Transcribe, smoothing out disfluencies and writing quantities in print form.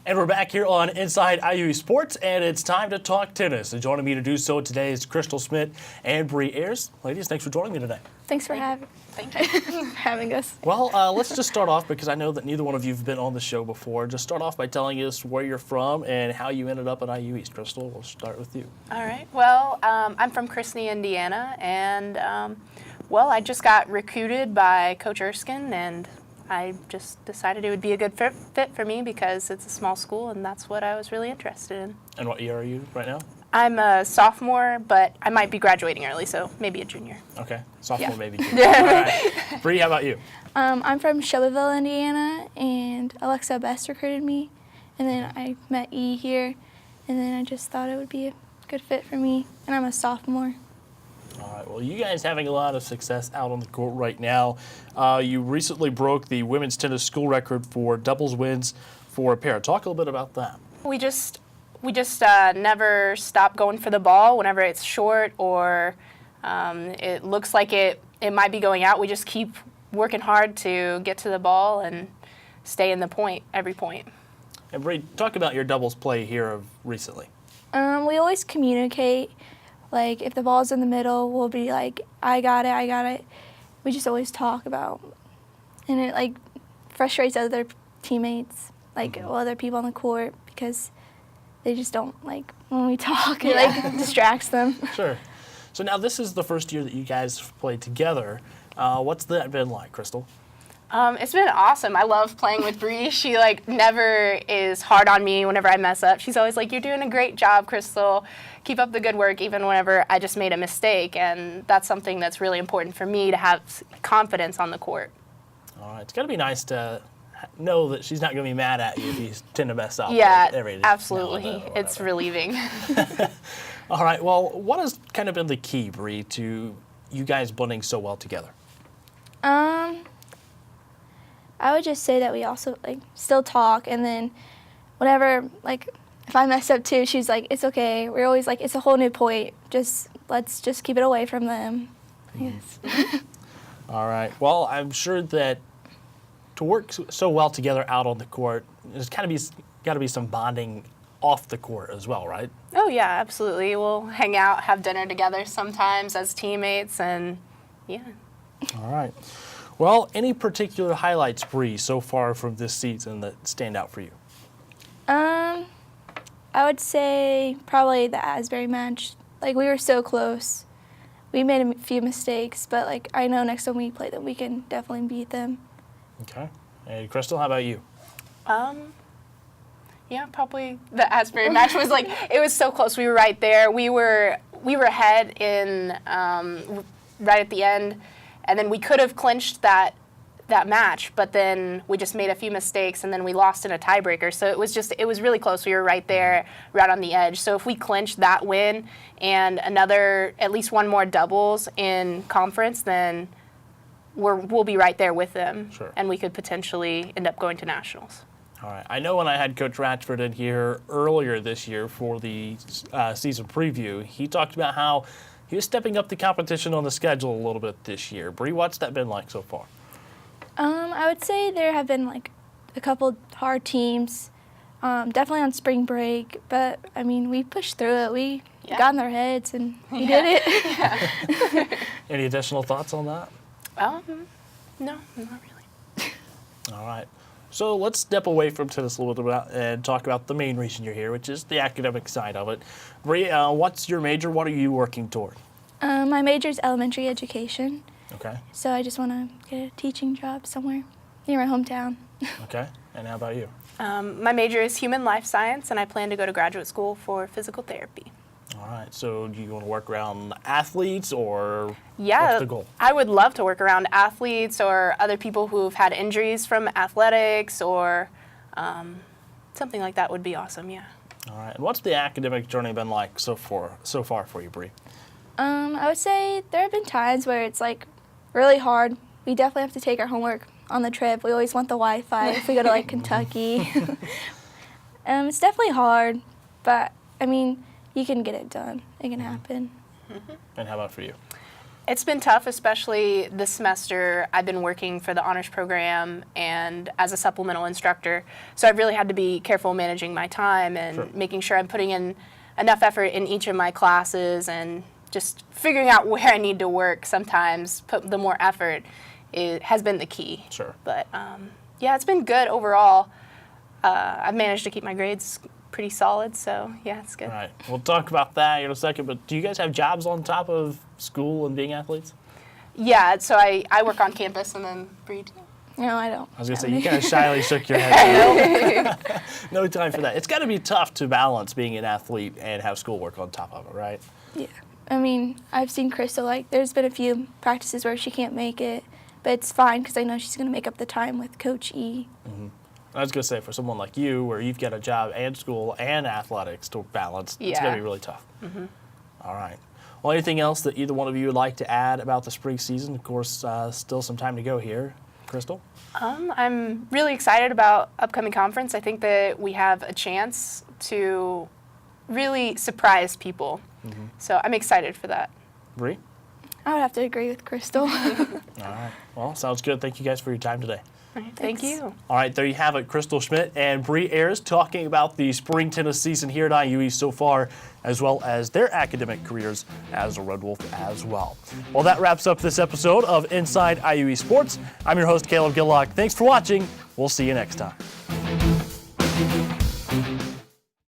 And we're back here on Inside IU Sports, and it's time to talk tennis. And joining me to do so today is Krystal Schmidt and Bri Ayres. Ladies, thanks for joining me today. Thanks for having us. Well, let's just start off, because I know that neither one of you have been on the show before. Just start off by telling us where you're from and how you ended up at IU East. Krystal, we'll start with you. All right. Well, I'm from Christine, Indiana, and I just got recruited by Coach Erskine, and I just decided it would be a good fit for me because it's a small school, and that's what I was really interested in. And what year are you right now? I'm a sophomore, but I might be graduating early, so maybe a junior. Okay, sophomore, maybe junior. All right. Bri, how about you? I'm from Shelbyville, Indiana, and Alexa Best recruited me, and then I met E here, and then I just thought it would be a good fit for me, and I'm a sophomore. All right, well, you guys having a lot of success out on the court right now. You recently broke the women's tennis school record for doubles wins for a pair. Talk a little bit about that. We just never stop going for the ball whenever it's short or it looks like it might be going out. We just keep working hard to get to the ball and stay in the point, every point. And Bri, talk about your doubles play here of recently. We always communicate. Like, if the ball's in the middle, we'll be like, I got it. We just always talk about, and it, like, frustrates other teammates, like, other people on the court, because they just don't like when we talk. It, like, distracts them. Sure. So now this is the first year that you guys have played together. What's that been like, Krystal? It's been awesome. I love playing with Bri. She never is hard on me whenever I mess up. She's always like, "You're doing a great job, Krystal. Keep up the good work," even whenever I just made a mistake. And that's something that's really important for me, to have confidence on the court. All right. It's got to be nice to know that she's not going to be mad at you if you tend to mess up. Yeah, every absolutely. It's relieving. All right. Well, what has kind of been the key, Bri, to you guys blending so well together? I would just say that we also, still talk, and then whenever, if I mess up too, she's like, "It's okay." We're always like, "It's a whole new point. Let's just keep it away from them." Yes. All right. Well, I'm sure that to work so well together out on the court, there's got to be some bonding off the court as well, right? Oh, yeah, absolutely. We'll hang out, have dinner together sometimes as teammates, and yeah. All right. Well, any particular highlights, Bri, so far from this season that stand out for you? I would say probably the Asbury match. We were so close. We made a few mistakes, but I know next time we play them, we can definitely beat them. Okay. And Krystal, how about you? Yeah, probably the Asbury match was it was so close. We were right there. We were ahead in right at the end. And then we could have clinched that match, but then we just made a few mistakes, and then we lost in a tiebreaker. So it was really close. We were right there, right on the edge. So if we clinched that win and at least one more doubles in conference, then we'll be right there with them. Sure. And we could potentially end up going to nationals. All right. I know when I had Coach Ratchford in here earlier this year for the season preview, he talked about how he was stepping up the competition on the schedule a little bit this year. Bri, what's that been like so far? I would say there have been a couple hard teams, definitely on spring break. But we pushed through it. We got in their heads and we did it. Yeah. Any additional thoughts on that? No, not really. All right. So let's step away from tennis a little bit and talk about the main reason you're here, which is the academic side of it. Bri, what's your major? What are you working toward? My major is elementary education. Okay. So I just want to get a teaching job somewhere near my hometown. Okay. And how about you? My major is human life science, and I plan to go to graduate school for physical therapy. All right. So do you want to work around athletes, or yeah, what's the goal? I would love to work around athletes or other people who've had injuries from athletics, or something like that would be awesome, yeah. All right. And what's the academic journey been like so far for you, Bri? I would say there have been times where it's really hard. We definitely have to take our homework on the trip. We always want the Wi-Fi if we go to Kentucky. It's definitely hard, but you can get it done. It can happen. And how about for you? It's been tough, especially this semester. I've been working for the honors program and as a supplemental instructor. So I've really had to be careful managing my time and making sure I'm putting in enough effort in each of my classes and just figuring out where I need to work sometimes, put the more effort has been the key. Sure. But yeah, it's been good overall. I've managed to keep my grades pretty solid, so yeah, it's good. All right. We'll talk about that in a second, but do you guys have jobs on top of school and being athletes? Yeah, so I work on campus and then Bri. No, I don't. I was going to say, you kind of shyly shook your head. No time for that. It's got to be tough to balance being an athlete and have schoolwork on top of it, right? Yeah. I mean, I've seen Krystal, like, there's been a few practices where she can't make it, but it's fine because I know she's going to make up the time with Coach E. Mm-hmm. I was going to say, for someone like you, where you've got a job and school and athletics to balance, it's going to be really tough. Mm-hmm. All right. Well, anything else that either one of you would like to add about the spring season? Of course, still some time to go here. Krystal? I'm really excited about upcoming conference. I think that we have a chance to really surprise people. Mm-hmm. So I'm excited for that. Bri? I would have to agree with Krystal. All right. Well, sounds good. Thank you guys for your time today. All right, thank you. All right, there you have it. Krystal Schmidt and Bri Ayres talking about the spring tennis season here at IUE so far, as well as their academic careers as a Red Wolf as well. Well, that wraps up this episode of Inside IUE Sports. I'm your host, Caleb Gillock. Thanks for watching. We'll see you next time.